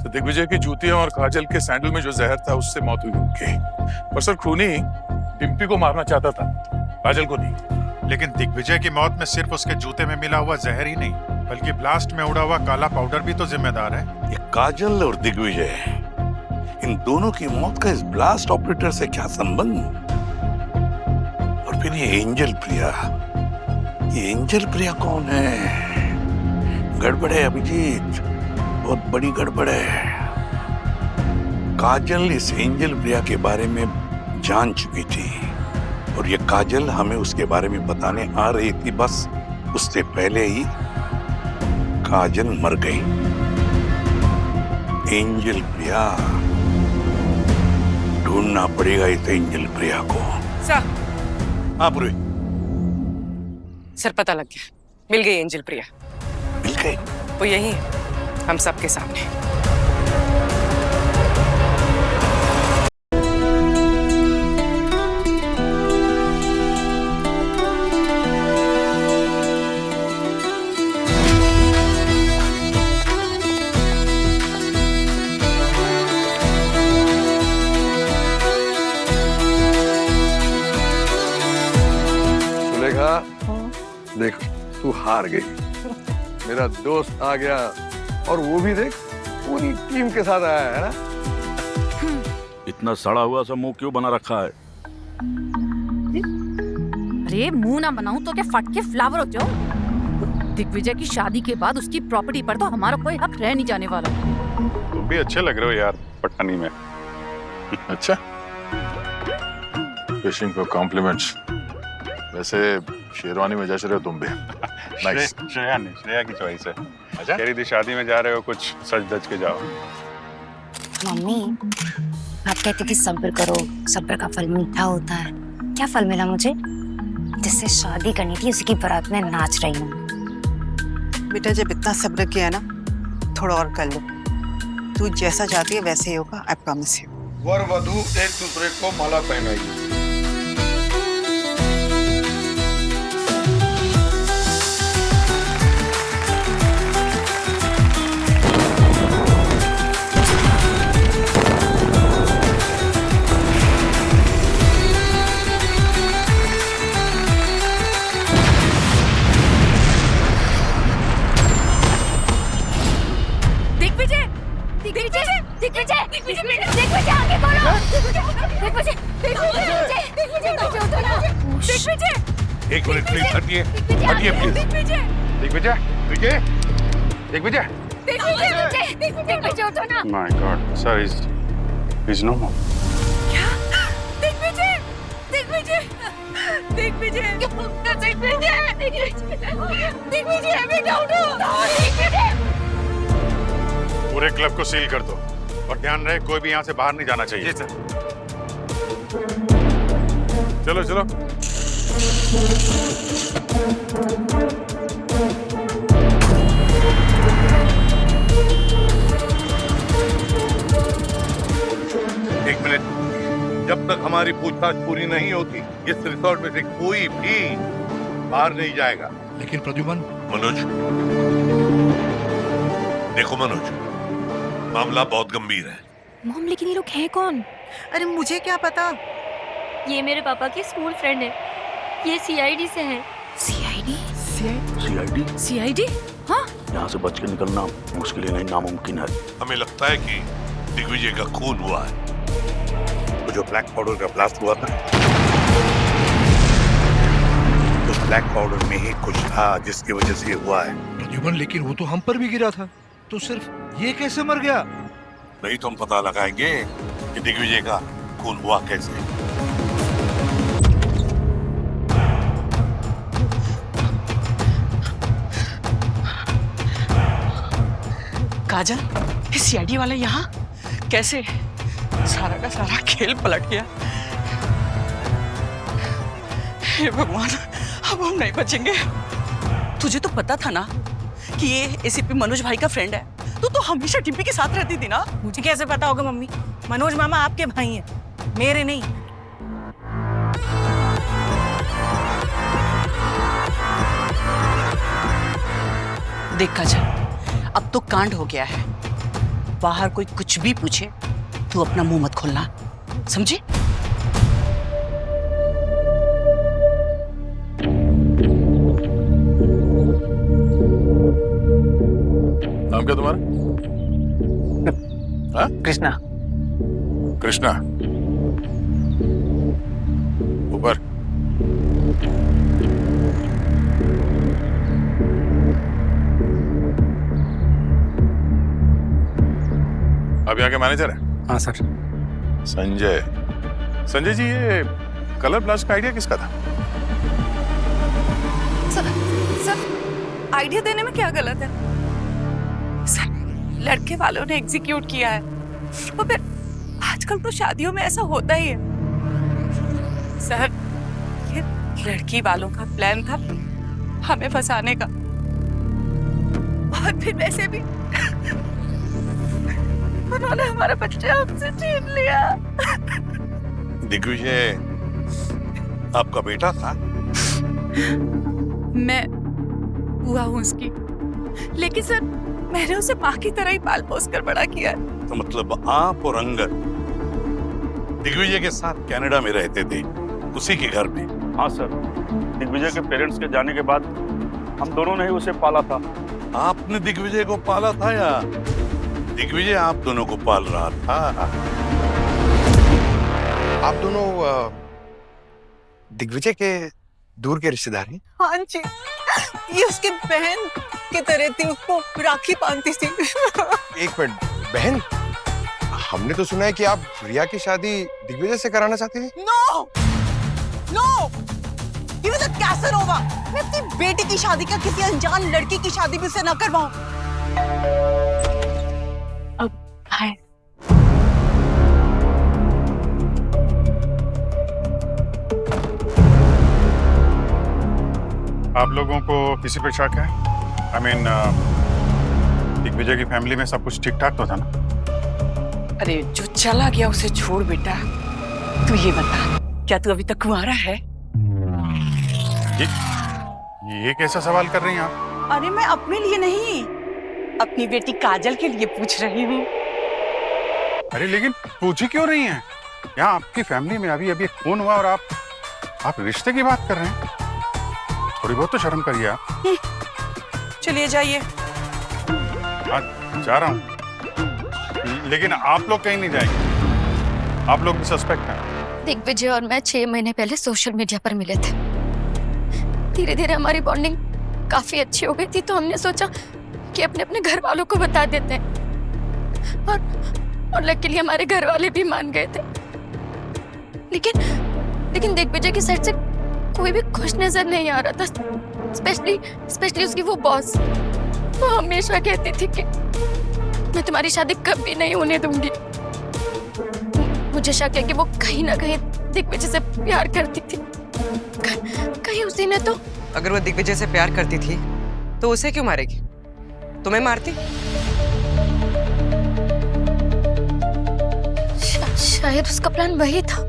तो दिग्विजय की जूतियों और काजल के सैंडल में जो जहर था उससे मौत हुई उनकी। पर सर खूनी डिम्पी को मारना चाहता था, काजल को नहीं। लेकिन दिग्विजय की मौत में सिर्फ उसके जूते में मिला हुआ जहर ही नहीं, बल्कि ब्लास्ट में उड़ा हुआ काला पाउडर भी तो जिम्मेदार है। ये काजल और दिग्विजय, इन दोनों की मौत का इस ब्लास्ट ऑपरेटर से क्या संबंध? और फिर ये एंजल प्रिया कौन है? गड़बड़ है अभिजीत, बहुत बड़ी गड़बड़ है। काजल इस एंजल प्रिया के बारे में जान चुकी थी और ये काजल हमें उसके बारे में बताने आ रही थी, बस उससे पहले ही काजल मर गई। एंजल प्रिया, ढूंढना पड़ेगा इस एंजल प्रिया को। सर। हाँ पूरी। सर पता लग गया, मिल गई एंजल प्रिया। मिल गई? वो यही है, हम सबके सामने। देख तू हार गई, मेरा दोस्त आ गया और वो भी देख पूरी टीम के साथ आया है ना। इतना सड़ा हुआ सा मुंह क्यों बना रखा है? अरे मुंह ना बनाऊं तो क्या फट के फ्लावर हो जाऊं? दिग्विजय की शादी के बाद उसकी प्रॉपर्टी पर तो हमारा कोई हक रह नहीं जाने वाला। तुम भी अच्छे लग रहे हो यार पठानी में। अच्छा, फिशिंग फॉर कॉम्प्लीमेंट्स। वैसे शेरवानी में जच रहे हो तुम भी। नाइस। श्रेया नहीं, श्रेया की चॉइस है। अच्छा, कह रही थी शादी में जा रहे हो, कुछ सच धज के जाओ। मम्मी, आप कहती थी सब्र करो, सब्र का फल मीठा होता है। क्या फल मिला मुझे? जिससे शादी करनी थी उसी की बारात में नाच रही हूँ। बेटा जब इतना सब्र किया ना, थोड़ा और कर लो। तू जैसा चाहती है वैसे ही होगा, आई प्रॉमिस यू। वर वधू एक दूसरे को माला पहनाएगी। एक मिनट प्लीज, हटिए हटिए please. Digvijay, Digvijay, Digvijay. My god, sir is no more. पूरे क्लब को सील कर दो और ध्यान रहे कोई भी यहाँ से बाहर नहीं जाना चाहिए। जी सर। चलो चलो। एक मिनट, जब तक हमारी पूछताछ पूरी नहीं होती इस रिसोर्ट में से कोई भी बाहर नहीं जाएगा। लेकिन प्रद्युमन। मनोज, देखो मनोज, मामला बहुत गंभीर है। मॉम, लेकिन ये लोग हैं कौन? अरे मुझे क्या पता। ये मेरे पापा की स्कूल फ्रेंड है, ये सीआईडी से है। सीआईडी? सीआईडी? हाँ? यहाँ से बच के निकलना मुश्किल ही नहीं, नामुमकिन है। हमें लगता है कि दिग्विजय का खून हुआ है। तो जो ब्लैक पाउडर का ब्लास्ट हुआ था, उस ब्लैक पाउडर में ही कुछ था जिसकी वजह से ये हुआ है। प्रद्युमन, लेकिन वो तो हम पर भी गिरा था, तो सिर्फ ये कैसे मर गया? नहीं तो हम पता लगाएंगे कि दिग्विजय का खून हुआ कैसे। काजल, ये सीआईडी वाला यहाँ कैसे? सारा का सारा खेल पलट गया। हे भगवान, अब हम नहीं बचेंगे। तुझे तो पता था ना कि ये एसीपी मनोज भाई का फ्रेंड है। तू तो हमेशा डिम्पी के साथ रहती थी ना। मुझे कैसे पता होगा मम्मी? मनोज मामा आपके भाई हैं, मेरे नहीं। देख काजल, अब तो कांड हो गया है। बाहर कोई कुछ भी पूछे तू अपना मुंह मत खोलना, समझी? नाम क्या तुम्हारा? हाँ? कृष्णा। कृष्णा। ऊपर। अब यहाँ के मैनेजर है? हाँ सर। संजय। संजय जी, ये कलर ब्लास्ट का आइडिया किसका था? सर आइडिया देने में क्या गलत है? सर लड़के वालों ने एग्जीक्यूट किया है, और फिर आजकल तो शादियों में ऐसा होता ही है। सर ये लड़की वालों का प्लान था हमें फंसाने का, और फिर वैसे भी उन्होंने हमारा बच्चा हमसे छीन लिया। दिग्विजय आपका बेटा था? मैं हुआ हूँ उसकी, लेकिन सर मैंने उसे माँ की तरह ही पाल पोस कर बड़ा किया है। तो मतलब आप और अंगद दिग्विजय के साथ कनाडा में रहते थे, उसी के घर में? हाँ सर, दिग्विजय के पेरेंट्स के जाने के बाद हम दोनों ने ही उसे पाला था। आपने दिग्विजय को पाला था या दिग्विजय आप दोनों को पाल रहा था? आप दोनों दिग्विजय के दूर के रिश्तेदार हैं? हाँ जी, ये उसकी बहन की तरह थी, उसको राखी बांधती थी। एक मिनट, बहन, हमने तो सुना है कि आप रिया की शादी दिग्विजय से कराना चाहते थे। नो नो, ये तो कैसनोवा। मैं अपनी बेटी की शादी का किसी अनजान लड़की की शादी भी से ना करवाऊं। अब हाय, आप लोगों को किसी पे शक है? I mean, दिग्विजय की फैमिली में सब कुछ ठीक ठाक तो था ना? अरे जो चला गया उसे छोड़ बेटा, तू ये बता, क्या तू अभी तक कुंवारा है? ये कैसा सवाल कर रही हैं आप? अरे मैं अपने लिए नहीं, अपनी बेटी काजल के लिए पूछ रही हूँ। अरे लेकिन पूछ ही क्यों रही हैं? यहाँ आपकी फैमिली में अभी अभी खून हुआ और आप रिश्ते की बात कर रहे हैं? थोड़ी बहुत तो शर्म करिए आप। चलिए जाइए। हाँ, जा रहा हूँ, लेकिन आप लोग कहीं नहीं जाएंगे। आप लोग भी सस्पेक्ट हैं। दिग्विजय और मैं 6 महीने पहले सोशल मीडिया पर मिले थे। धीरे धीरे हमारी बॉन्डिंग काफी अच्छी हो गई थी, तो हमने सोचा कि अपने अपने घर वालों को बता देते हैं, और लकीली हमारे घर वाले भी मान गए थे। लेकिन दिग्विजय की साइड से कोई भी खुश नजर नहीं आ रहा था, स्पेशली उसकी वो बॉस। वो हमेशा कहती थी कि मैं तुम्हारी शादी कभी नहीं होने दूंगी। मुझे शक है कि वो कहीं ना कहीं दिग्विजय से प्यार करती थी। कहीं उसी ने तो। अगर वो दिग्विजय से प्यार करती थी तो उसे क्यों मारेगी? तुम्हें मारती? शायद उसका प्लान वही था,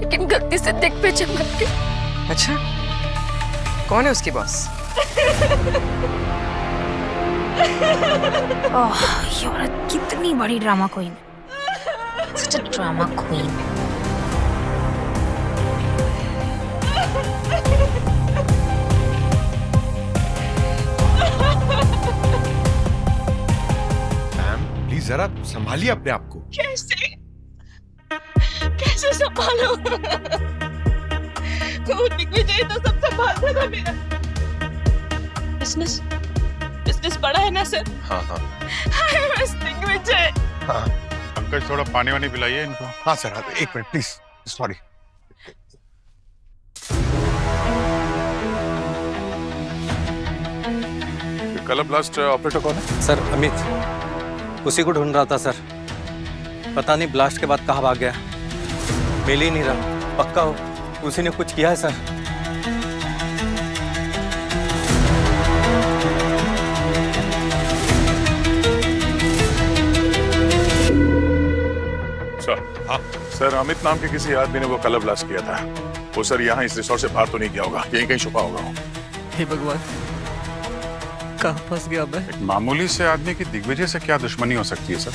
लेकिन गलती से दिग्विजय मर गया। अच्छा, कौन है उसकी बॉस? ओह, ये औरत कितनी बड़ी drama queen, such a drama queen. Ma'am please जरा संभालिए अपने आप को। कैसे संभालो? वो दिग्विजय तो सब संभालता था मेरा। बिजनेस बड़ा है ना सर? हाँ हाँ दिग्विजय। हाँ अंकल थोड़ा पानी वानी पिलाइए इनको। हाँ सर, हाँ, एक minute please, sorry. Colour blast operator कौन है? सर अमित, उसी को ढूंढ रहा था सर। पता नहीं ब्लास्ट के बाद कहाँ भाग गया, मिल ही नहीं रहा। पक्का हो उसी ने कुछ किया है सर। सर अमित नाम के किसी आदमी ने वो कलर ब्लास्ट किया था। वो सर यहाँ इस रिसोर्ट से बाहर तो नहीं गया होगा, यहीं कहीं छुपा होगा। हे भगवान, कहाँ फंस गया मैं? एक मामूली से आदमी की दिग्विजय से क्या दुश्मनी हो सकती है सर?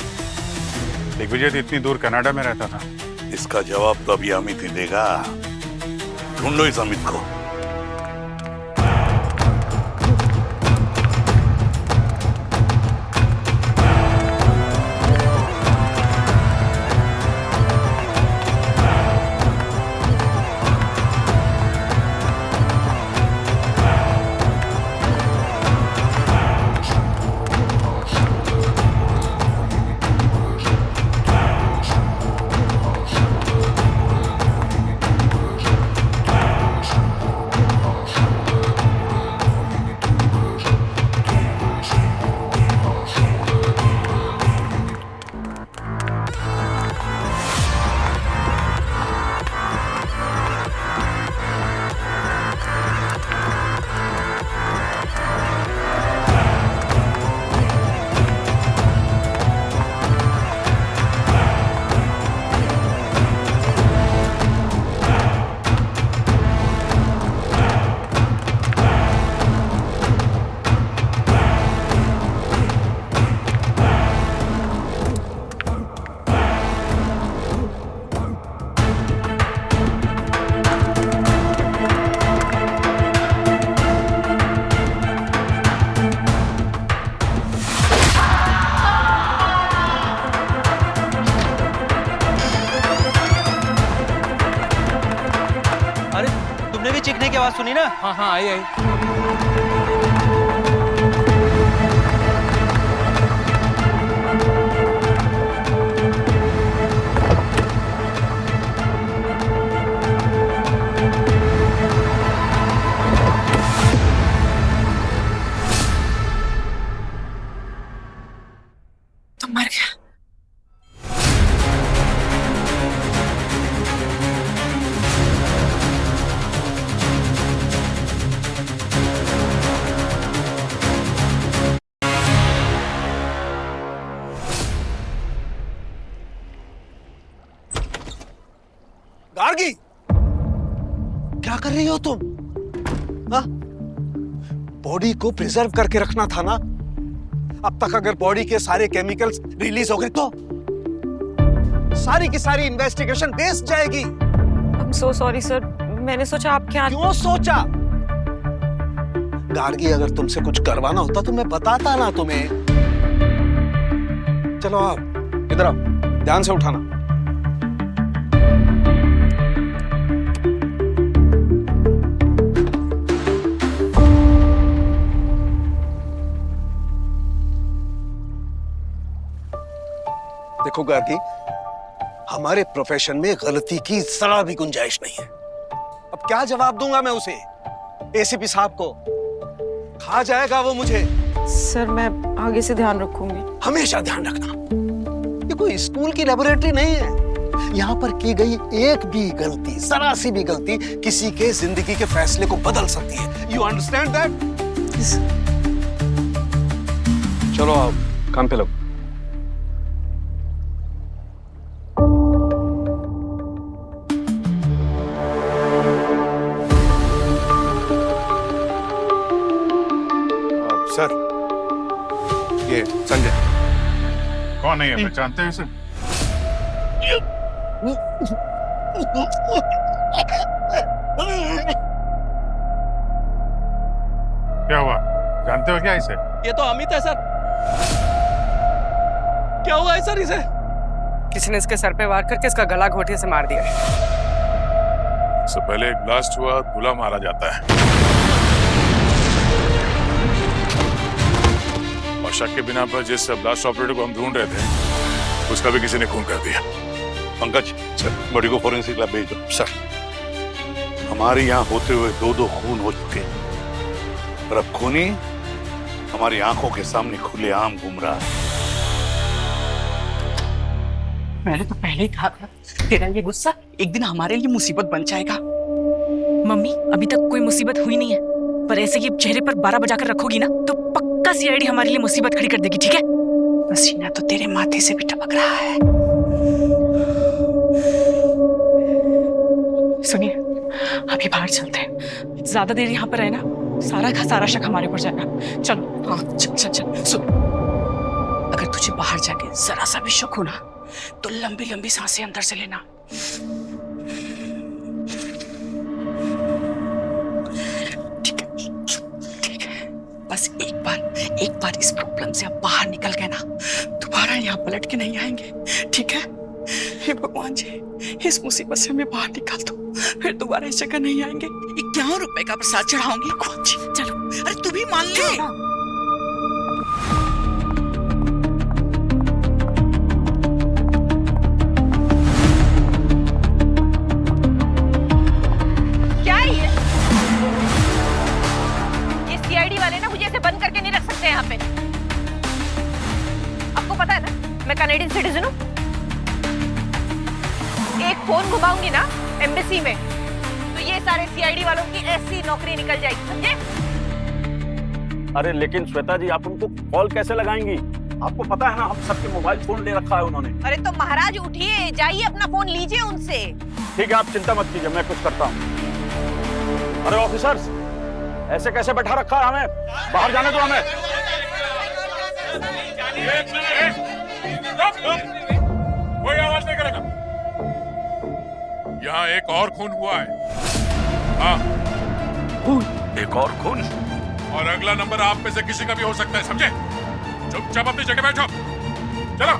दिग्विजय तो इतनी दूर कनाडा में रहता था। इसका जवाब तो अभी अमित ही देगा। ढूंढो इस अमित को। तुमने भी चीखने की आवाज सुनी ना? हाँ हाँ आई आई। तो मर गया। गार्गी, क्या कर रही हो तुम? बॉडी को प्रिजर्व करके रखना था ना। अब तक अगर बॉडी के सारे केमिकल्स रिलीज हो गए तो सारी की सारी इन्वेस्टिगेशन वेस्ट जाएगी। I'm so sorry सर, मैंने सोचा आपके यहाँ। क्यों सोचा? गार्गी, अगर तुमसे कुछ करवाना होता तो मैं बताता ना तुम्हें। चलो आओ, इधर आओ, ध्यान से उठाना। देखो गार्गी, हमारे प्रोफेशन में गलती की जरा भी गुंजाइश नहीं है। अब क्या जवाब दूंगा मैं उसे, एसीपी साहब को? खा जाएगा वो मुझे। सर मैं आगे से ध्यान रखूंगी। हमेशा ध्यान रखना। ये कोई स्कूल की लेबोरेटरी नहीं है। यहाँ पर की गई एक भी गलती, जरा सी भी गलती किसी के जिंदगी के फैसले को बदल सकती है। You understand that? चलो आओ, काम पे लगो। सर, ये संजय। कौन है ये? पहचानते हैं सर? क्या हुआ? जानते हो क्या इसे? ये तो अमित है सर। क्या हुआ है सर इसे? किसी ने इसके सर पे वार करके इसका गला घोंटे से मार दिया है। इससे पहले एक ब्लास्ट हुआ, दूल्हा मारा जाता है और शक के बिना पर जिस ब्लास्ट ऑपरेटर को हम ढूंढ रहे थे उसका भी किसी ने खून कर दिया। पंकज, सर, बॉडी को फोरेंसिक लैब भेज दो। सर, हमारे यहाँ होते हुए 2 खून हो चुके और अब खूनी हमारी आंखों के सामने खुलेआम घूम रहा है। मैंने तो पहले ही कहा था, तेरा ये गुस्सा एक दिन हमारे लिए मुसीबत बन जाएगा। मम्मी, अभी तक कोई मुसीबत हुई नहीं है, पर ऐसे ये चेहरे पर 12 बजाकर रखोगी ना तो पक्का सीआईडी हमारे लिए मुसीबत खड़ी कर देगी, ठीक है? पसीना तो तेरे माथे से भी टपक रहा है। सुनिए, अभी बाहर चलते हैं। ज्यादा देर यहाँ पर है ना सारा का सारा शक हमारे ऊपर जाएगा। चलो हाँ चल चल चल। सुन, अगर तुझे बाहर जाके जरा सा भी शक हो ना तो लंबी लंबी सांसें अंदर से लेना। ठीक है ठीक है, बस एक बार इस प्रॉब्लम से अब बाहर निकल गए ना, दोबारा यहाँ पलट के नहीं आएंगे। ठीक है? हे भगवान जी, इस मुसीबत से हमें बाहर निकाल दो, फिर दोबारा इस जगह नहीं आएंगे। 51 रुपए का प्रसाद चढ़ाऊंगी। भगवान जी चलो, अरे तू भी मान ले। क्या है ये सीआईडी वाले ना मुझे ऐसे बंद करके नहीं रख सकते यहाँ पे। आपको पता है ना मैं कनेडियन सिटीजन हूँ। एक फोन घुमाऊंगी ना एम्बेसी में तो ये सारे सीआईडी वालों की ऐसी नौकरी निकल जाएगी, समझे? अरे लेकिन श्वेता जी, आप उनको कॉल कैसे लगाएंगी? आपको पता है ना हम सबके मोबाइल फोन ले रखा है उन्होंने। अरे तो महाराज उठिए, जाइए अपना फोन लीजिए उनसे। ठीक है, आप चिंता मत कीजिए, मैं कुछ करता हूँ। अरे ऑफिसर्स, ऐसे कैसे बैठा रखा है हमें? बाहर जाने दो हमें। कोई आवाज नहीं करेगा। यहाँ एक और खून हुआ है। हाँ, एक और खून? और अगला नंबर आप में से किसी का भी हो सकता है, समझे? चुपचाप अपनी जगह बैठो। चलो।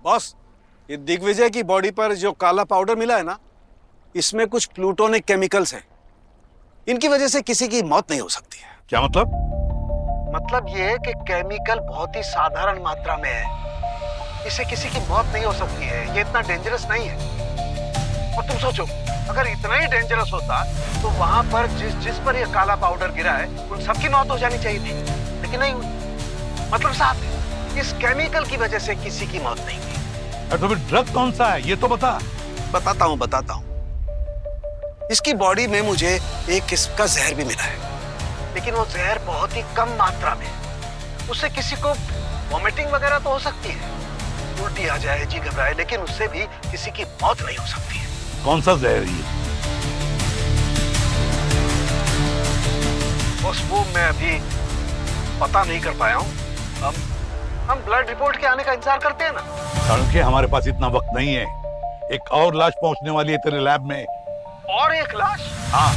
बॉस, ये दिग्विजय की बॉडी पर जो काला पाउडर मिला है ना, इसमें कुछ प्लूटोनिक केमिकल्स हैं। इनकी वजह से किसी की मौत नहीं हो सकती है। क्या मतलब? मतलब ये है कि केमिकल बहुत ही साधारण मात्रा में है, इससे किसी की मौत नहीं हो सकती है। ये इतना डेंजरस नहीं है। और तुम सोचो, अगर इतना ही डेंजरस होता तो वहां पर जिस पर ये काला पाउडर गिरा है उन सबकी मौत हो जानी चाहिए थी, लेकिन नहीं हुई। मतलब साफ है, इस केमिकल की वजह से किसी की मौत नहीं हुई। तो फिर ड्रग कौन सा है ये तो बता। बताता हूँ। इसकी बॉडी में मुझे एक किस्म का जहर भी मिला है, लेकिन वो जहर बहुत ही कम मात्रा में। उससे किसी को वॉमिटिंग वगैरह तो हो सकती है, उल्टी आ जाए, जी घबराए, लेकिन उससे भी किसी की मौत नहीं हो सकती है। कौन सा जहर ये? बस वो मैं अभी पता नहीं कर पाया हूँ। हम ब्लड रिपोर्ट के आने का इंतजार करते हैं ना। क्योंकि हमारे पास इतना वक्त नहीं है। एक और लाश पहुंचने वाली है तेरे लैब में। और एक लाश? हाँ।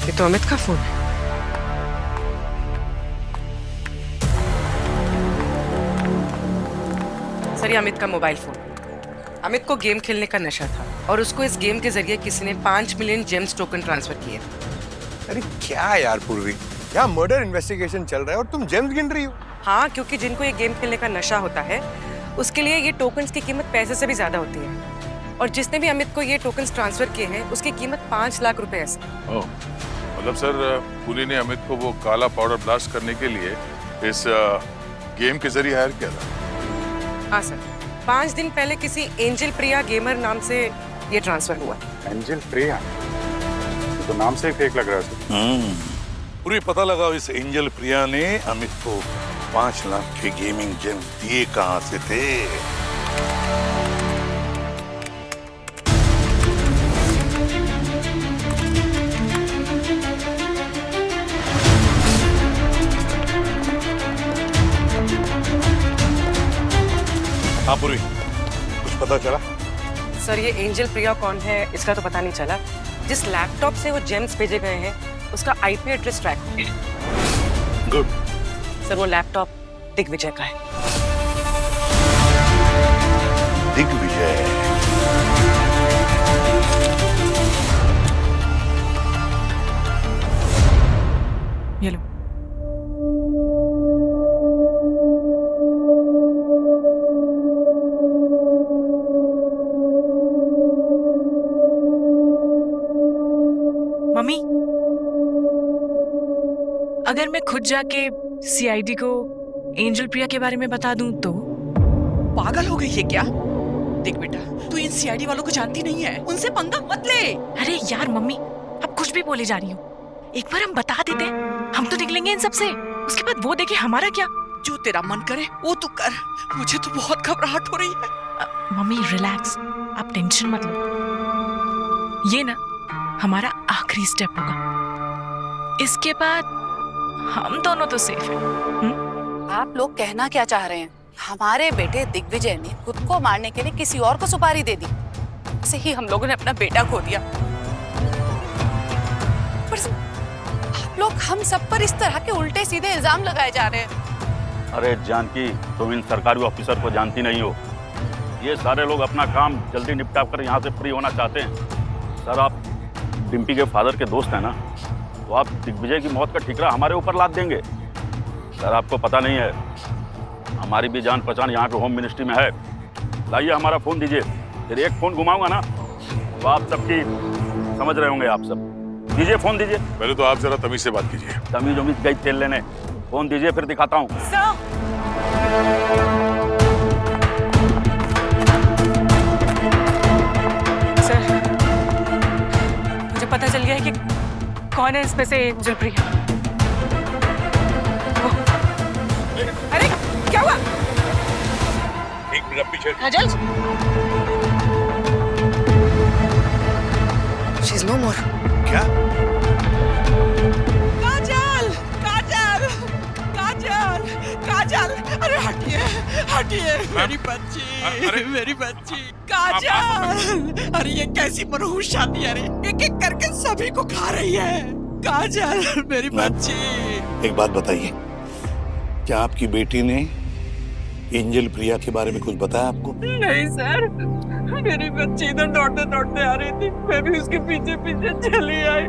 ये तो अमित का फोन है। सर, ये अमित का मोबाइल फोन। अमित को गेम खेलने का नशा था और उसको इस गेम के जरिए किसी ने 5 मिलियन जेम्स टोकन ट्रांसफर किए। अरे क्या यार पूर्वी, यहाँ मर्डर इन्वेस्टिगेशन चल रहा है और तुम जेम्स गिन रही हो। हाँ, क्योंकि जिनको ये गेम खेलने का नशा होता है उसके लिए ये टोकन्स की कीमत पैसे से भी ज्यादा होती है। और जिसने भी अमित को ये टोकन्स ट्रांसफर किए हैं उसकी कीमत 5 लाख रुपए है। ओह, मतलब सर पुली ने अमित को वो काला पाउडर ब्लास्ट करने के लिए इस गेम के जरिए हायर किया था। हाँ सर, 5 दिन पहले किसी एंजल प्रिया गेमर नाम से ये ट्रांसफर हुआ। एंजल प्रिया, तो नाम से ही फेक लग रहा है। पूरी पता लगा इस एंजल प्रिया ने अमित को 5 लाख के गेमिंग जेम दिए कहां से थे। हाँ पूरी, कुछ पता चला? सर, ये एंजल प्रिया कौन है इसका तो पता नहीं चला। जिस लैपटॉप से वो जेम्स भेजे गए हैं उसका आईपी एड्रेस ट्रैक हो गया। गुड। सर, वो लैपटॉप दिग्विजय का है। दिग्विजय? ये लो। मम्मी, अगर मैं खुद जाके सीआईडी को एंजल प्रिया के बारे में बता दूं तो? पागल हो गई है क्या? देख बेटा, तू इन सीआईडी वालों को जानती नहीं है, उनसे पंगा मत ले। अरे यार मम्मी, अब कुछ भी बोली जा रही हो। एक बार हम बता देते, हम तो निकलेंगे इन सब से। उसके बाद वो देखे हमारा क्या। जो तेरा मन करे वो तू कर, मुझे तो बहुत घबराहट हो रही है। मम्मी रिलैक्स, आप टेंशन मत लो। ये ना हमारा आखिरी स्टेप होगा, इसके बाद हम दोनों तो सेफ हैं। आप लोग कहना क्या चाह रहे हैं? हमारे बेटे दिग्विजय ने खुद को मारने के लिए किसी और को सुपारी दे दी, ऐसे ही हम लोगों ने अपना बेटा खो दिया। पर आप लोग हम सब पर इस तरह के उल्टे सीधे इल्जाम लगाए जा रहे हैं। अरे जानकी, तुम इन सरकारी ऑफिसर को जानती नहीं हो। ये सारे लोग अपना काम जल्दी निपटा कर यहाँ से फ्री होना चाहते हैं। सर, आप डिम्पी के फादर के दोस्त हैं ना, तो आप दिग्विजय की मौत का ठिकरा हमारे ऊपर लाद देंगे। सर, आपको पता नहीं है, हमारी भी जान पहचान यहाँ के होम मिनिस्ट्री में है। लाइए हमारा फ़ोन दीजिए, फिर एक फ़ोन घुमाऊंगा ना तो आप सबकी समझ रहे होंगे। आप सब दीजिए, फ़ोन दीजिए। पहले तो आप जरा तमीज से बात कीजिए। तमीज उमीज गई तेल लेने। फ़ोन दीजिए, फिर दिखाता हूँ। सर, मुझे पता चल गया है कि कौन है इसमें से एंजल प्रिया। अरे क्या हुआ? एक मिनट पीछे। काजल, शी इज नो मोर। क्या? काजल, काजल, काजल, काजल, अरे हटिए, हटिए मेरी बच्ची, मेरी बच्ची काजल। अरे ये कैसी मनहूस शादी है रे, एक एक करके सभी को खा रही है। काजल मेरी बच्ची। एक बात बताइए, क्या आपकी बेटी ने एंजल प्रिया के बारे में कुछ बताया आपको? नहीं सर, मेरी बच्ची इधर दौड़ते दौड़ते आ रही थी, मैं भी उसके पीछे पीछे चली आई।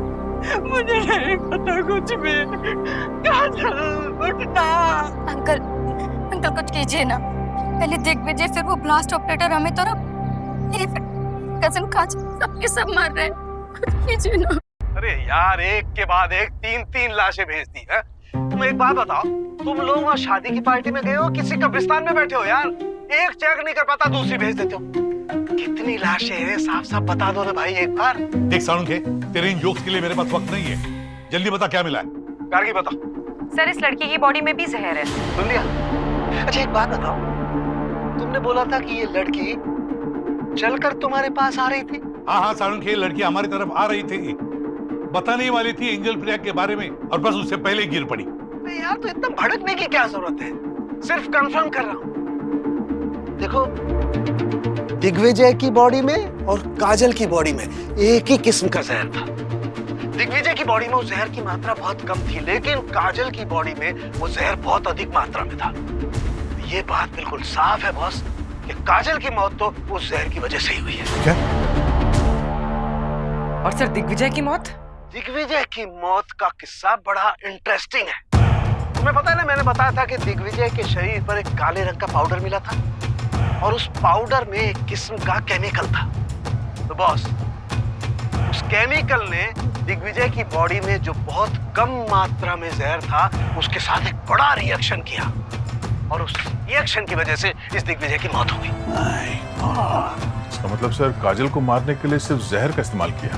मुझे नहीं पता कुछ भी। काजल उठना। अंकल, अंकल कुछ कीजिए ना। पहले दिग्विजय, फिर वो ब्लास्ट ऑपरेटर अमित और अब मेरी कजन काजल, सबके सब मर रहे हैं। कुछ कीजिए ना। अरे यार, एक के बाद एक 3-3 लाशें भेज दी है। तुम एक बात बताओ, तुम लोग वहाँ शादी की पार्टी में गए हो, किसी कब्रिस्तान में बैठे हो यार? एक चेक नहीं कर पाता, दूसरी भेज देते हो। कितनी लाशें हैं, साफ साफ बता दो ना भाई एक बार। देख साउंड, तेरे इन जोक्स के लिए मेरे पास वक्त नहीं है। जल्दी बता क्या मिला है। गार्गी बता। सर, इस लड़की की बॉडी में भी जहर है। सुन लिया? अच्छा एक बात बताओ, तुमने बोला था कि ये लड़की चलकर तुम्हारे पास आ रही थी? हाँ हाँ साउंड, ये लड़की हमारी तरफ आ रही थी, बताने वाली थी एंजल प्रिया के बारे में, और बस उससे पहले गिर पड़ी। यार तो इतना भड़कने की क्या जरूरत है, सिर्फ कंफर्म कर रहा हूँ। देखो, दिग्विजय की बॉडी में और काजल की बॉडी में एक ही किस्म का जहर था। दिग्विजय की बॉडी में उस जहर की मात्रा बहुत कम थी, लेकिन काजल की बॉडी में वो जहर बहुत अधिक मात्रा में था। ये बात बिल्कुल साफ है बॉस कि काजल की मौत तो उस जहर की वजह से ही हुई है। क्या? और सर दिग्विजय की मौत? दिग्विजय की मौत का किस्सा बड़ा इंटरेस्टिंग है। तुम्हें पता है ना, मैंने बताया था कि दिग्विजय के शरीर पर एक काले रंग का पाउडर मिला था, और उस पाउडर में एक किस्म का केमिकल था। तो बॉस, उस केमिकल ने दिग्विजय की बॉडी में जो बहुत कम मात्रा में जहर था, उसके साथ एक बड़ा रिएक्शन किया, और उस रिएक्शन की वजह से इस दिग्विजय की मौत हो गई। इसका मतलब सर, काजल को मारने के लिए सिर्फ जहर का इस्तेमाल किया,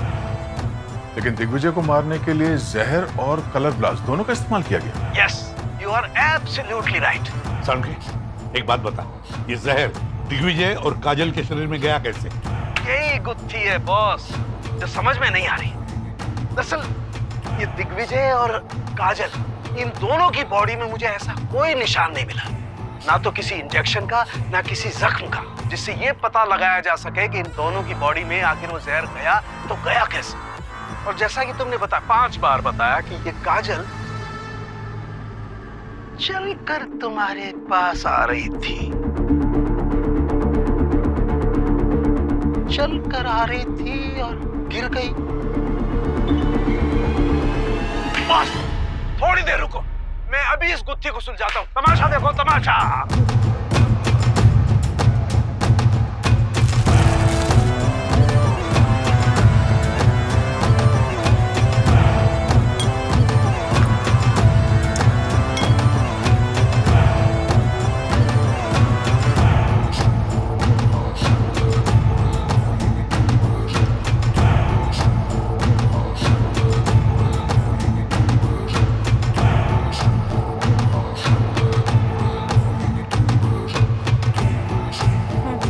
लेकिन दिग्विजय को मारने के लिए जहर और कलर ब्लास्ट दोनों का इस्तेमाल किया गया। Yes, you are absolutely right. Sound, एक बात बता, ये जहर दिग्विजय और काजल के शरीर में गया कैसे? यही गुत्थी है बॉस, जो समझ में नहीं आ रही। दरअसल ये दिग्विजय और काजल, इन दोनों की बॉडी में मुझे ऐसा कोई निशान नहीं मिला, ना तो किसी इंजेक्शन का, ना किसी जख्म का, जिससे ये पता लगाया जा सके कि इन दोनों की बॉडी में आखिर वो जहर गया तो गया कैसे। और जैसा कि तुमने बताया, 5 बार बताया कि ये काजल चलकर तुम्हारे पास आ रही थी, चलकर आ रही थी और गिर गई। बस थोड़ी देर रुको, मैं अभी इस गुत्थी को सुलझाता हूं। तमाशा देखो, तमाशा।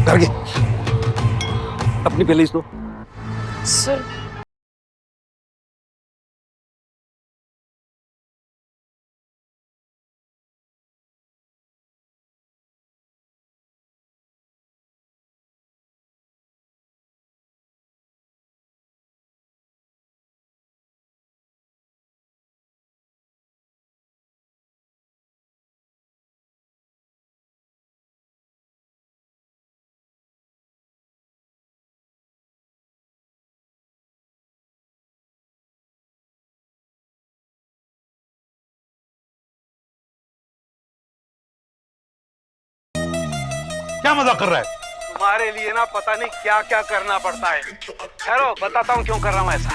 करके अपनी प्लेलिस्ट दो। सर क्या मजाक कर रहा है? तुम्हारे लिए ना पता नहीं क्या क्या करना पड़ता है। ठहरो, बताता हूँ क्यों कर रहा हूँ ऐसा।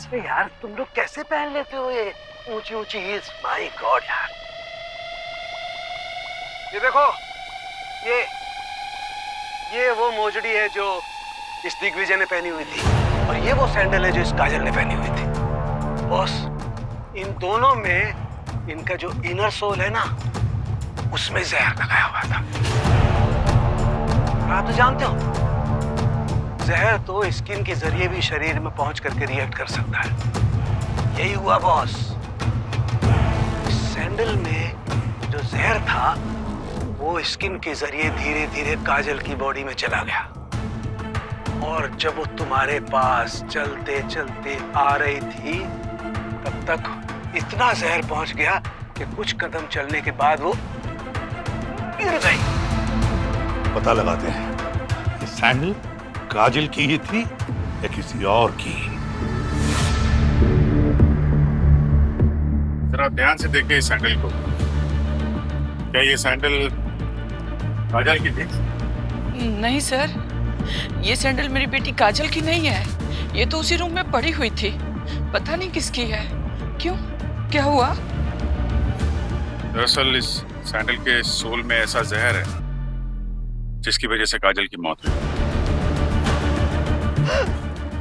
अरे यार, तुम लोग कैसे पहन लेते हो ये ऊंची ऊंची हील्स? माय गॉड यार। ये देखो, ये वो मोजड़ी है जो इस दिग्विजय ने पहनी हुई थी, और ये वो सैंडल है जो इस काजल ने पहनी हुई थी। बॉस, इन दोनों में इनका जो इनर सोल है ना, उसमें जहर लगाया हुआ था। आप तो जानते हो, जहर तो स्किन के जरिए भी शरीर में पहुंच करके रिएक्ट कर सकता है। यही हुआ बॉस। सैंडल में जो जहर था वो स्किन के जरिए धीरे धीरे काजल की बॉडी में चला गया, और जब वो तुम्हारे पास चलते चलते आ रही थी, तब तक इतना जहर पहुंच गया कि कुछ कदम चलने के बाद वो गिर गई। पता लगाते हैं ये सैंडल काजल की ही थी या किसी और की। जरा ध्यान से देखिए इस सैंडल को। क्या ये सैंडल काजल की थी? नहीं सर, ये सैंडल मेरी बेटी काजल की नहीं है। ये तो उसी रूम में पड़ी हुई थी, पता नहीं किसकी है। क्यों, क्या हुआ? दरअसल इस सैंडल के सोल में ऐसा जहर है जिसकी वजह से काजल की मौत हुई।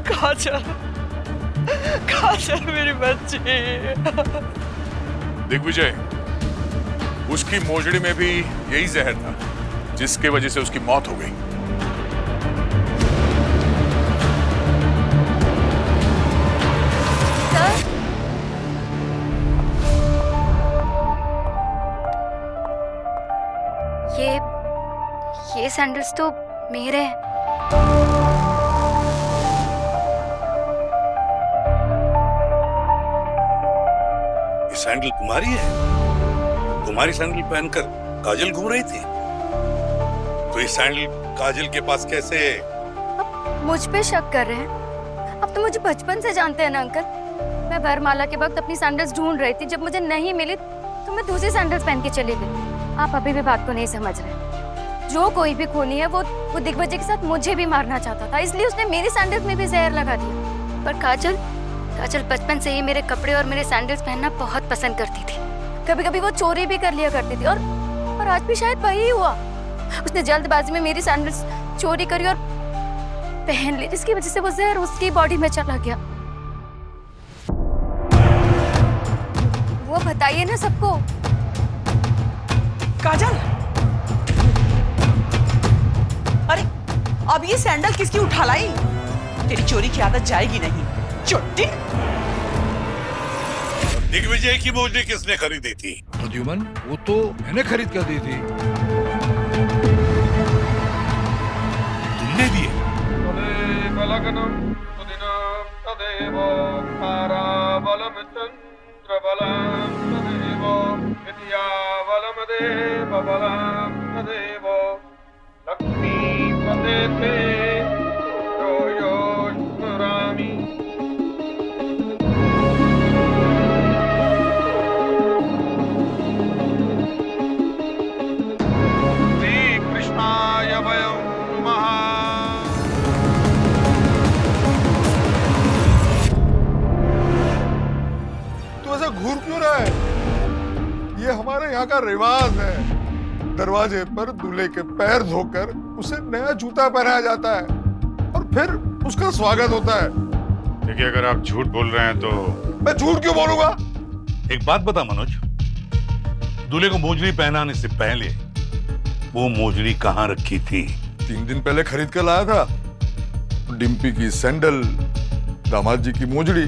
काजल, काजल मेरी बच्ची। दिग्विजय, उसकी मोजड़ी में भी यही जहर था जिसकी वजह से उसकी मौत हो गई। ये सैंडल्स तो मेरे हैं। ये सैंडल तुम्हारी है? तुम्हारी सैंडल पहनकर काजल घूम रही थी, तो ये सैंडल काजल के पास कैसे? अब मुझ पे शक कर रहे हैं? अब तो मुझे बचपन से जानते हैं ना अंकल। मैं वरमाला के वक्त अपनी सैंडल्स ढूंढ रही थी, जब मुझे नहीं मिली तो मैं दूसरी सैंडल्स पहन के चली गई। आप अभी भी बात को नहीं समझ रहे। जो कोई भी खूनी है वो दिग्विजय के साथ मुझे भी मारना चाहता था, इसलिए उसने मेरी सैंडल्स में भी जहर लगा दिया। पर काजल बचपन से ही मेरे कपड़े और मेरे सैंडल्स पहनना बहुत पसंद करती थी। कभी कभी वो चोरी भी कर लिया करती थी, और आज भी शायद वही हुआ। उसने जल्दबाजी में मेरी सैंडल्स चोरी करी और पहन ली, जिसकी वजह से वो जहर उसकी बॉडी में चला गया। वो बताइए ना सबको। काजल, अरे अब ये सैंडल किसकी उठा लाई? तेरी चोरी की आदत जाएगी नहीं, चुट्टी। दिग्विजय की मोजड़ी किसने खरीदी थी? प्रद्युमन, वो तो मैंने खरीद कर दी थी। तुमने दी? घूर क्यों रहा है? ये हमारे यहाँ का रिवाज है। दरवाजे पर दूल्हे के पैर धोकर उसे नया जूता पहनाया जाता है और फिर उसका स्वागत होता है। देखिए, अगर आप झूठ बोल रहे हैं तो। मैं झूठ क्यों बोलूंगा? एक बात बता मनोज, दूल्हे को मोजड़ी पहनाने से पहले वो मोजड़ी कहाँ रखी थी? 3 दिन पहले खरीद कर लाया था। डिम्पी की सैंडल, दामाद जी की मोजड़ी,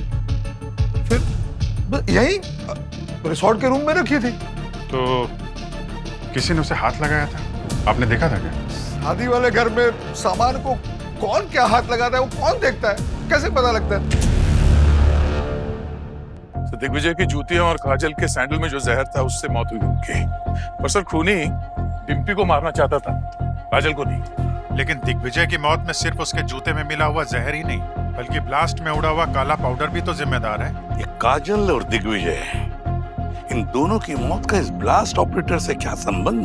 फिर यही रिसोर्ट के रूम में रखी थी। तो किसी ने उसे हाथ लगाया था, आपने देखा था क्या? शादी वाले घर में सामान को कौन क्या हाथ लगाता है, वो कौन देखता है, कैसे पता लगता है? तो दिग्विजय की जूतियां और काजल के सैंडल में जो जहर था उससे मौत हुई उनकी। पर सर खूनी डिम्पी को मारना चाहता था, काजल को नहीं। लेकिन दिग्विजय की मौत में सिर्फ उसके जूते में मिला हुआ जहर ही नहीं, बल्कि ब्लास्ट में उड़ा हुआ काला पाउडर भी तो जिम्मेदार है। ये काजल और दिग्विजय, इन दोनों की मौत का इस ब्लास्ट ऑपरेटर से क्या संबंध?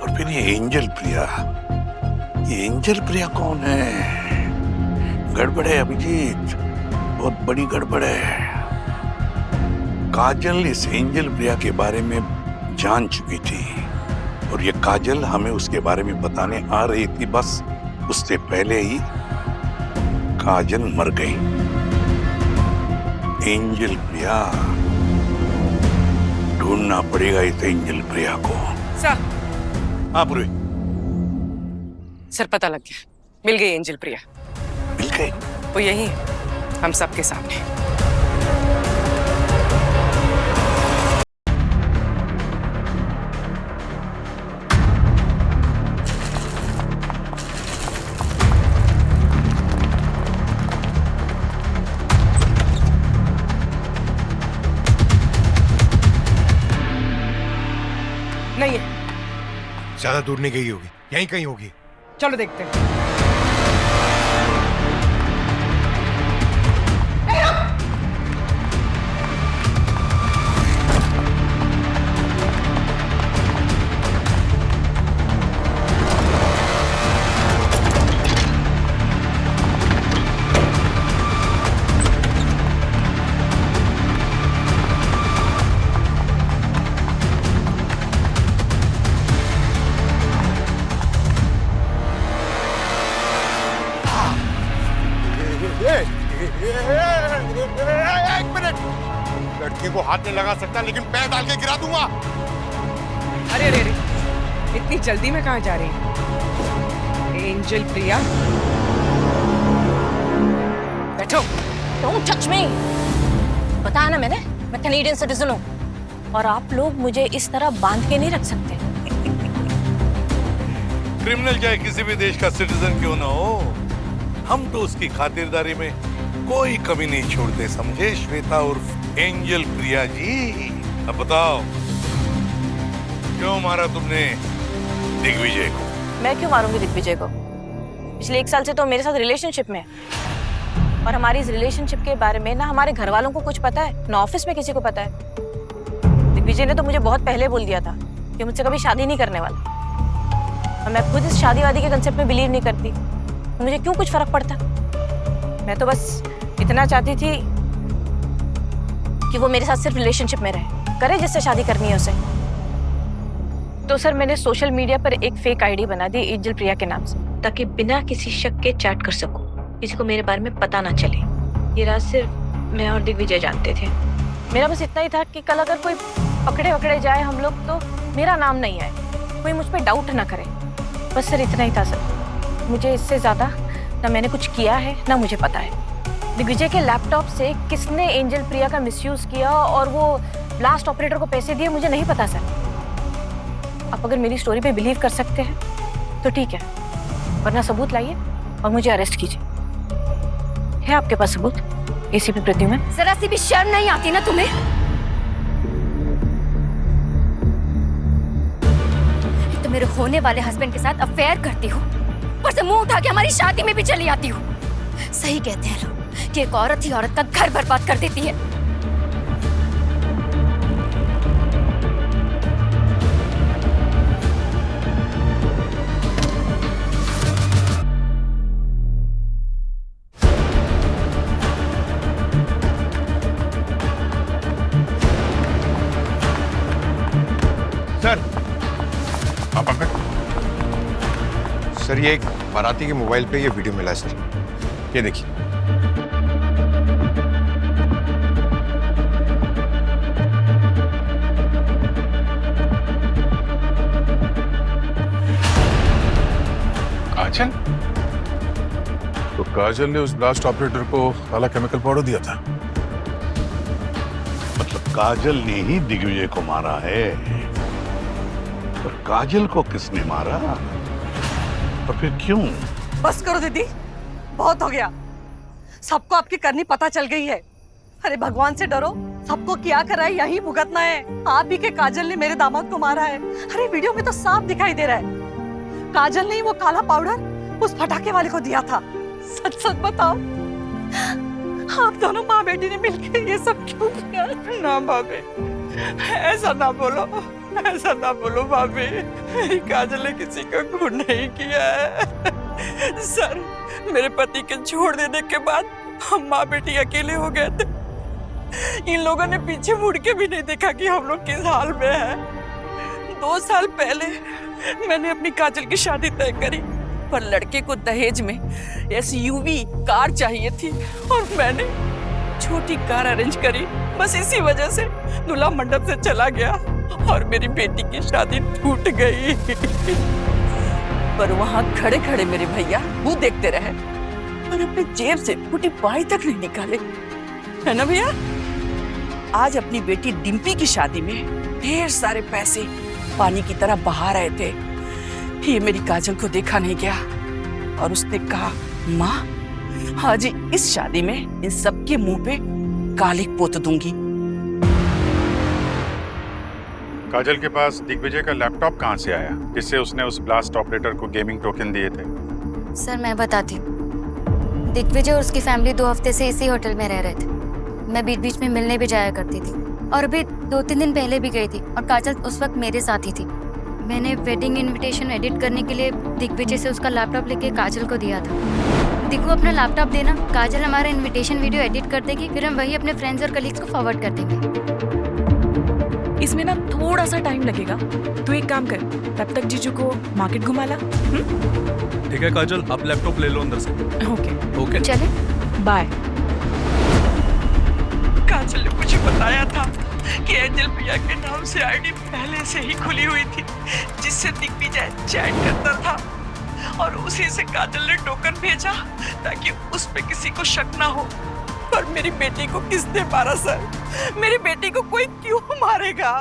और फिर ये एंजल प्रिया कौन है? गड़बड़ है अभिजीत, बहुत बड़ी गड़बड़ है। काजल इस एंजल प्रिया के बारे में जान चुकी थी और ये काजल हमें उसके बारे में बताने आ रही थी, बस उससे पहले ही काजल मर गई। एंजल प्रिया, ढूंढना पड़ेगा इस एंजल प्रिया को। सर। हाँ पूरे। सर पता लग गया, मिल गई एंजल प्रिया। मिल गई? वो यही है, हम सबके सामने। नहीं है। ज्यादा दूर नहीं गई होगी, यहीं कहीं होगी। चलो देखते हैं। एक मिनट, लड़की को हाथ नहीं लगा सकता, लेकिन पैर डाल के गिरा दूंगा। अरे अरे अरे, इतनी जल्दी में कहाँ जा रही है? एंजल प्रिया, बैठो। Don't touch me। बताया ना मैंने, मैं कैनेडियन सिटीजन हूँ और आप लोग मुझे इस तरह बांध के नहीं रख सकते। क्रिमिनल चाहे किसी भी देश का सिटीजन क्यों ना हो, हम तो उसकी खातिरदारी में कोई कमी नहीं छोड़ते, समझे श्वेता उर्फ एंजल प्रिया जी। अब बताओ, क्यों मारा तुमने दिग्विजय को? मैं क्यों मारूंगी दिग्विजय को? पिछले 1 साल से तो मेरे साथ रिलेशनशिप में है और हमारी इस रिलेशनशिप के बारे में ना हमारे घर वालों को कुछ पता है, ना ऑफिस में किसी को पता है। दिग्विजय ने तो मुझे बहुत पहले बोल दिया था कि मुझसे कभी शादी नहीं करने वाला और मैं खुद इस शादी-वादी के कंसेप्ट में बिलीव नहीं करती। मुझे क्यों कुछ फर्क पड़ता? मैं तो बस इतना चाहती थी कि वो मेरे साथ सिर्फ रिलेशनशिप में रहे, करे जिससे शादी करनी है उसे। तो सर मैंने सोशल मीडिया पर एक फेक आईडी बना दी एंजल प्रिया के नाम से, ताकि बिना किसी शक के चैट कर सकूं, किसी को मेरे बारे में पता ना चले। ये राज सिर्फ मैं और दिग्विजय जानते थे। मेरा बस इतना ही था कि कल अगर कोई पकड़े जाए हम लोग तो मेरा नाम नहीं आए, कोई मुझ पर डाउट ना करे। बस सर इतना ही था सर, मुझे इससे ज्यादा ना मैंने कुछ किया है ना मुझे पता है। दिग्विजय के लैपटॉप से किसने एंजल प्रिया का मिसयूज किया और वो ब्लास्ट ऑपरेटर को पैसे दिए, मुझे नहीं पता सर। आप अगर मेरी स्टोरी पे बिलीव कर सकते हैं तो ठीक है, वरना सबूत लाइए और मुझे अरेस्ट कीजिए। है आपके पास सबूत? एसीपी प्रद्युम्न, जरा सी भी शर्म नहीं आती ना तुम्हें? तो मेरे होने वाले हस्बैंड के साथ अफेयर करती हो, ऊपर से मुंह उठा के हमारी शादी में भी चली आती हो। सही कहते हैं लोग कि एक औरत ही औरत का घर बर्बाद कर देती है। सर, आप सर, ये एक बाराती के मोबाइल पे ये वीडियो मिला है सर, ये देखिए। काजल? तो काजल ने उस ब्लास्ट ऑपरेटर को काला केमिकल पाउडर दिया था। मतलब काजल ने ही दिग्विजय को मारा है। पर काजल को किसने मारा और फिर क्यों? बस करो दीदी, बहुत हो गया। सबको आपकी करनी पता चल गई है। अरे भगवान से डरो, सबको क्या करा है यही भुगतना है। आप ही के काजल ने मेरे दामाद को मारा है। अरे वीडियो में तो साफ दिखाई दे रहा है काजल ने ही वो काला पाउडर उस फटाके वाले को दिया था। सच सच बताओ, आप दोनों माँ बेटी ने मिलकर ये सब क्यों किया? ना भाभी, ऐसा ना बोलो, ऐसा ना बोलो भाभी। काजल ने किसी का खून नहीं किया है। सर, मेरे पति के छोड़ देने के बाद हम माँ बेटी अकेले हो गए थे। इन लोगों ने पीछे मुड़ के भी नहीं देखा कि हम लोग किस हाल में हैं। 2 साल पहले मैंने अपनी काजल की शादी तय करी, पर लड़के को दहेज में SUV कार चाहिए थी और मैंने छोटी कार अरेंज करी। बस इसी वजह से दूल्हा मंडप से चला गया और मेरी बेटी की शादी टूट गई। पर वहां खड़े खड़े मेरे भैया वो देखते रहे और अपने जेब से फूटी पाई तक नहीं निकाले, है ना भैया? आज अपनी बेटी डिम्पी की शादी में ढेर सारे पैसे पानी की तरह बहा रहे थे। ये मेरी काजल को देखा नहीं गया और उसने कहा, माँ आज इस शादी में इन सबके मुंह पे कालिक पोत दूंगी। काजल के पास दिग्विजय का लैपटॉप कहाँ से आया जिससे उसने उस ब्लास्ट ऑपरेटर को गेमिंग टोकन दिए थे? सर मैं बताती हूँ। दिग्विजय और उसकी फैमिली 2 हफ्ते से इसी होटल में रह रहे थे। मैं बीच बीच में मिलने भी जाया करती थी और अभी 2-3 दिन पहले भी गई थी और काजल उस वक्त मेरे साथ ही थी। मैंने वेडिंग इनविटेशन एडिट करने के लिए दिग्विजय से उसका लैपटॉप लेके काजल को दिया था। दिग्गू अपना लैपटॉप देना, काजल हमारा इनविटेशन वीडियो एडिट कर देगी, फिर हम वही अपने फ्रेंड्स और कलीग्स को फॉरवर्ड कर देंगे। इसमें ना थोड़ा सा टाइम लगेगा, तू एक काम कर, तब तक जीजू को मार्केट घुमा ला। ठीक है काजल, आप लैपटॉप ले लो अंदर से। ओके चले बाय। काजल ने मुझे बताया था कि एंजल भैया के नाम से आईडी पहले से ही खुली हुई थी जिससे दिग्विजय चैट करता था और उसी से काजल ने टोकन भेजा ताकि उस पे किसी को शक ना हो। पर मेरी बेटी को किसने मारा सर? मेरी बेटी को कोई क्यों मारेगा?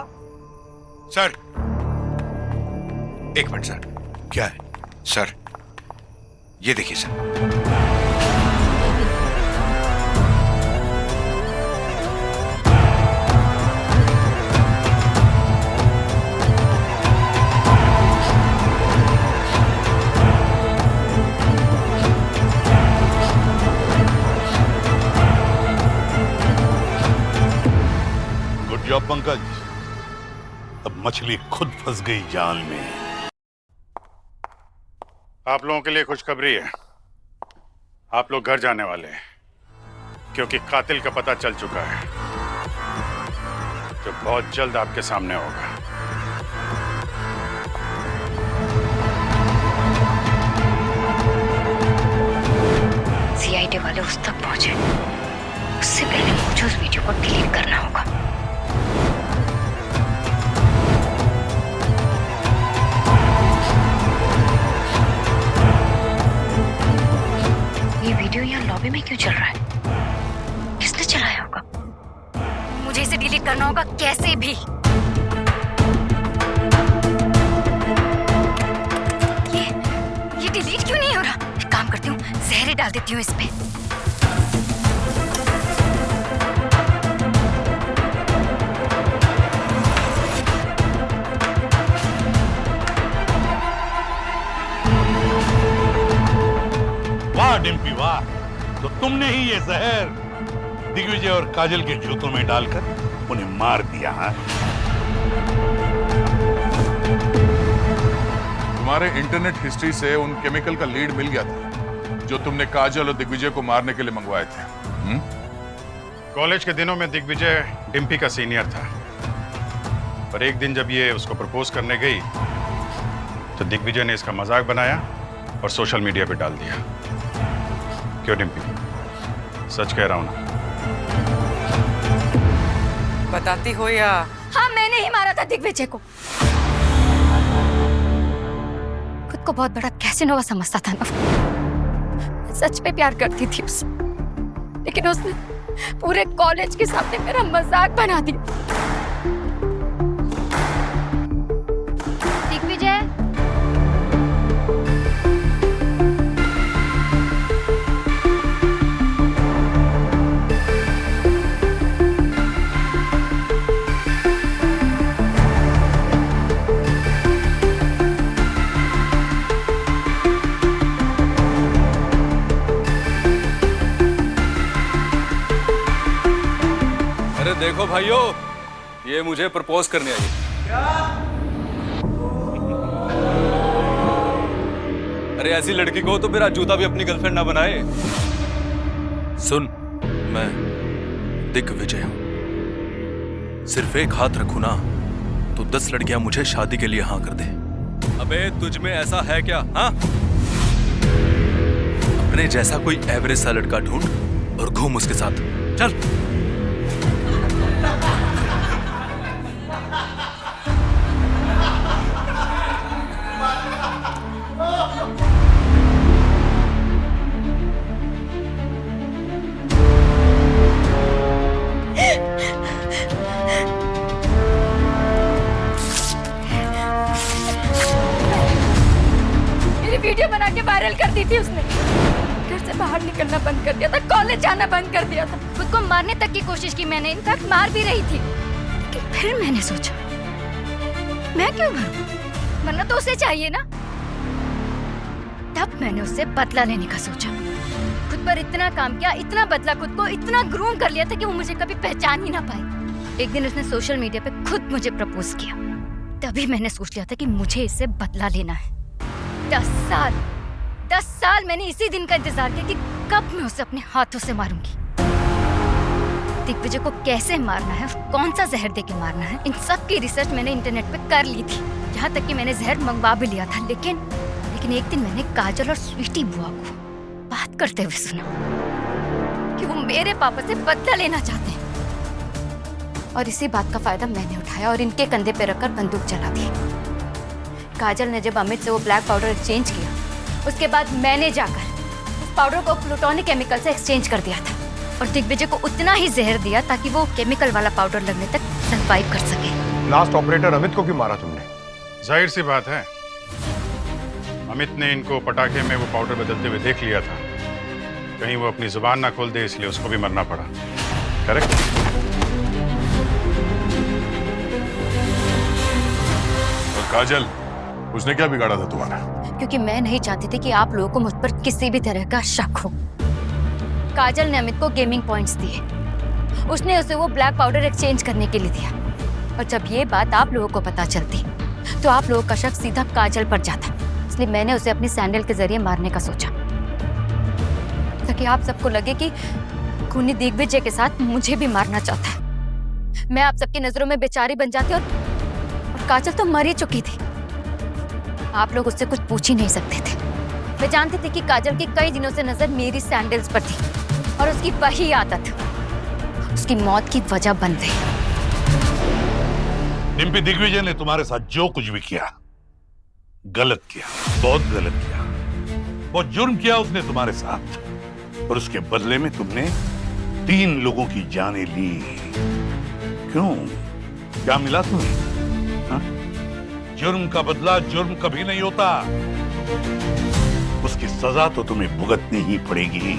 सर, एक मिनट सर। क्या है सर? ये देखिए सर। Good job Pankaj. अब मछली खुद फंस गई जाल में। आप लोगों के लिए खुशखबरी है, आप लोग घर जाने वाले हैं क्योंकि कातिल का पता चल चुका है जो बहुत जल्द आपके सामने होगा। CID वाले उस तक पहुंचे, उससे पहले मुझे उस वीडियो को डिलीट करना होगा। ये वीडियो यहाँ लॉबी में क्यों चल रहा है? किसने चलाया होगा? मुझे इसे डिलीट करना होगा कैसे भी। ये डिलीट क्यों नहीं हो रहा? एक काम करती हूँ, जहर ही डाल देती हूँ इस पे। वाह डिम्पी वाह, तो तुमने ही ये जहर दिग्विजय और काजल के जूतों में डालकर उन्हें मार दिया। हाँ, तुम्हारे इंटरनेट हिस्ट्री से उन केमिकल का लीड मिल गया था जो तुमने काजल और दिग्विजय को मारने के लिए मंगवाए थे। कॉलेज के दिनों में दिग्विजय डिम्पी का सीनियर था, पर एक दिन जब ये उसको प्रपोज करने गई तो दिग्विजय ने इसका मजाक बनाया और सोशल मीडिया पे डाल दिया। क्यों डिम्पी, सच कह रहा हूं ना? बताती हो या? हाँ, मैंने ही मारा था दिग्विजय को। खुद को बहुत बड़ा कैसिनोवा समझता था ना। सच में प्यार करती थी उससे, लेकिन उसने पूरे कॉलेज के सामने मेरा मजाक बना दिया। दिग्विजय, अरे देखो भाइयों, ये मुझे प्रपोज करने आई। अरे ऐसी लड़की को तो मेरा जूता भी अपनी गर्लफ्रेंड ना बनाए। सुन, मैं दिग्विजय हूं। सिर्फ एक हाथ रखूं ना तो 10 लड़कियां मुझे शादी के लिए हाँ कर दे। अबे तुझ में ऐसा है क्या? हाँ, अपने जैसा कोई एवरेज सा लड़का ढूंढ और घूम उसके साथ। चल। मेरी वीडियो बना के वायरल कर दी थी उसने। घर से बाहर निकलना बंद कर दिया था, कॉलेज जाना बंद कर दिया था। खुद को मारने तक की कोशिश की मैंने, इनफैक्ट मार भी रही थी। लेकिन फिर मैंने सोचा, मैं क्यों मरूं? मरना तो उसे चाहिए ना। तब मैंने उससे बदला लेने का सोचा। खुद पर इतना काम किया, इतना बदला खुद को, इतना ग्रूम कर लिया था कि वो मुझे कभी पहचान ही ना पाए। एक दिन उसने सोशल मीडिया पे खुद मुझे प्रपोज किया। तभी मैंने सोच लिया था कि मुझे इससे बदला लेना है। 10 साल मैंने इसी दिन का इंतजार किया कि कब मैं उसे अपने हाथों से मारूंगी। दिग्विजय को कैसे मारना है, कौन सा जहर देके मारना है, इन सब की रिसर्च मैंने इंटरनेट पे कर ली थी। यहाँ तक कि मैंने जहर मंगवा भी लिया था। लेकिन एक दिन मैंने काजल और स्वीटी बुआ को बात करते हुए सुना कि वो मेरे पापा से बदला लेना चाहते हैं। और इसी बात का फायदा मैंने उठाया और इनके कंधे पे रखकर बंदूक चला दी। काजल ने जब अमित से वो ब्लैक पाउडर एक्सचेंज किया, उसके बाद मैंने जाकर उस पाउडर को प्लूटोनिक केमिकल से एक्सचेंज कर दिया था और दिग्विजय को उतना ही जहर दिया ताकि वो केमिकल वाला पाउडर लगने तक सर्वाइव कर सके। लास्ट ऑपरेटर अमित को क्यों मारा तुमने? जाहिर सी बात है, अमित ने इनको पटाखे में वो पाउडर बदलते हुए देख लिया था। कहीं वो अपनी जुबान ना खोल दे, इसलिए उसको भी मरना पड़ा। करेक्ट? और काजल, उसने क्या बिगाड़ा था तुम्हारा? क्योंकि मैं नहीं चाहती थी कि आप लोगों को मुझ पर किसी भी तरह का शक हो। काजल ने अमित को गेमिंग पॉइंट्स दिए। उसने उसे वो ब्लैक पाउडर एक्सचेंज करने के लिए दिया। और जब ये बात आप लोगों को पता चलती तो आप लोगों का शक सीधा काजल पर जाता। इसलिए मैंने उसे अपनी सैंडल के जरिए मारने का सोचा, ताकि आप सबको लगे कि खूनी दिग्विजय के साथ मुझे भी मारना चाहता है। मैं आप सबकी नजरों में बेचारी बन जाती और काजल तो मर ही चुकी थी। आप लोग उससे कुछ पूछ ही नहीं सकते थे। मैं जानती थी कि काजल की कई दिनों से नजर मेरी सैंडल्स पर थी और उसकी वही आदत उसकी मौत की वजह बन गई। डिम्पी, दिग्विजय ने तुम्हारे साथ जो कुछ भी किया गलत किया, बहुत गलत किया। बहुत जुर्म किया उसने तुम्हारे साथ और उसके बदले में तुमने 3 लोगों की जानें ली। क्यों? क्या मिला तुम्हें? हा? जुर्म का बदला जुर्म कभी नहीं होता। उसकी सजा तो तुम्हें भुगतनी ही पड़ेगी।